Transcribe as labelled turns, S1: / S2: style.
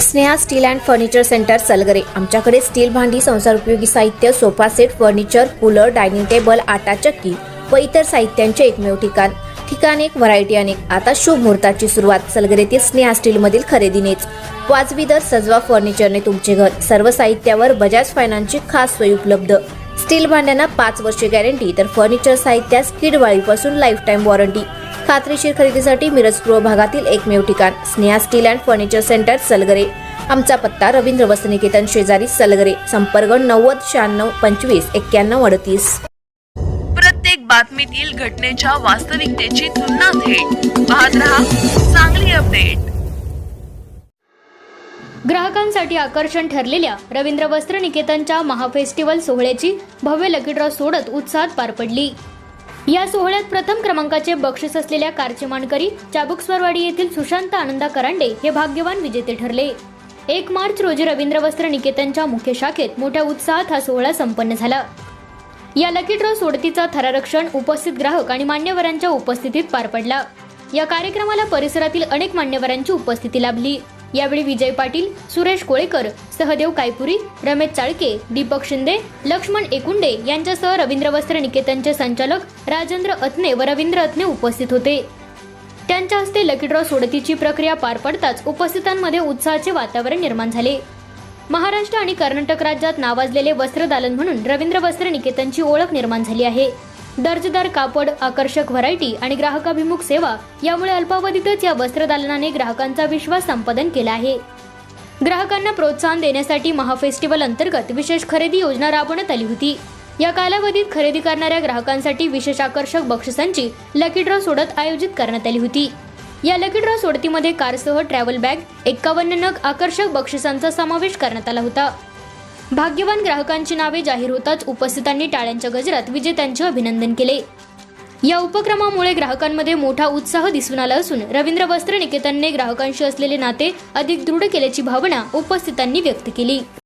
S1: Sneha steel and furniture centre Salgare. आमच्याकडे steel भांडी, संसार उपयोगी साहित्य, sofa set, furniture, cooler, dining table, आटा चक्की व इतर साहित्यांचे एकमेव ठिकाण एक, व्हरायटी अनेक। आता शुभ मुहूर्ताची सुरुवात सलगरेतील स्नेहा स्टील मधील खरेदीनेच। वाजवी दर, सजवा फर्निचरने तुमचे घर। सर्व साहित्यावर बजाज फायनान्सची खास सोय उपलब्ध। स्टील भांड्यांना 5 वर्षे गॅरंटी, तर फर्निचर साहित्यास किडवाळीपासून लाईफ टाइम वॉरंटी। खात्रीशीर खरेदीसाठी मिरज पूर्व भागातील एकमेव ठिकाण Sneha steel and furniture centre Salgare. आमचा पत्ता रवींद्र वस्त्रनिकेतन शेजारी सलगरे। संपर्क 90 96 25 91 38।
S2: प्रत्येक बातमीतील घटनेच्या वास्तविकतेची तुलना थेट पाहत रहा चांगली अपडेट।
S3: ग्राहकांसाठी आकर्षण ठरलेल्या रवींद्र वस्त्रनिकेतनच्या महाफेस्टिवल सोहळ्याची भव्य लकी ड्रॉ सोडत उत्साहात पार पडली। या सोहळ्यात प्रथम क्रमांकाचे बक्षीस असलेल्या कारचे मानकरी चाबुकस्वरवाडी येथील सुशांत आनंदा करांडे हे भाग्यवान विजेते ठरले। 1 मार्च रोजी रवींद्र वस्त्रनिकेतनच्या मुख्य शाखेत मोठ्या उत्साहात हा सोहळा संपन्न झाला। या लकी ड्रॉ सोडतीचा थरारक्षण उपस्थित ग्राहक आणि मान्यवरांच्या उपस्थितीत पार पडला। या कार्यक्रमाला परिसरातील अनेक मान्यवरांची उपस्थिती लाभली। यावेळी विजय पाटील, सुरेश कोळेकर, सहदेव कायपुरी, रमेश चाळके, दीपक शिंदे, लक्ष्मण एकुंडे यांच्यासह रवींद्र वस्त्रनिकेतनचे संचालक राजेंद्र अथने व रवींद्र अथने उपस्थित होते। त्यांच्या हस्ते लकी ड्रॉ सोडतीची प्रक्रिया पार पडताच उपस्थितांमध्ये उत्साहाचे वातावरण निर्माण झाले। महाराष्ट्र आणि कर्नाटक राज्यात नावाजलेले वस्त्रदालन म्हणून रवींद्र वस्त्रनिकेतनची ओळख निर्माण झाली आहे। दर्जेदार कापड, आकर्षक व्हरायटी आणि ग्राहकाभिमुख सेवा यामुळे अल्पावधीतच या वस्त्रदालनाने ग्राहकांचा विश्वास संपादन केला आहे। ग्राहकांना प्रोत्साहन देण्यासाठी महाफेस्टिवल अंतर्गत विशेष खरेदी योजना राबवण्यात आली होती। या कालावधीत खरेदी करणाऱ्या ग्राहकांसाठी विशेष आकर्षक बक्षिसांची लकी ड्रॉ सोडत आयोजित करण्यात आली होती। या लकी ड्रॉ सोडतीमध्ये कारसह ट्रॅव्हल बॅग, 51 नग आकर्षक बक्षिसांचा समावेश करण्यात आला होता। भाग्यवान ग्राहकांची नावे जाहीर होताच उपस्थितांनी टाळ्यांच्या गजरात विजेत्यांचे अभिनंदन केले। या उपक्रमामुळे ग्राहकांमध्ये मोठा उत्साह दिसून आला असून रवींद्र वस्त्रनिकेतनने ग्राहकांशी असलेले नाते अधिक दृढ केल्याची भावना उपस्थितांनी व्यक्त केली।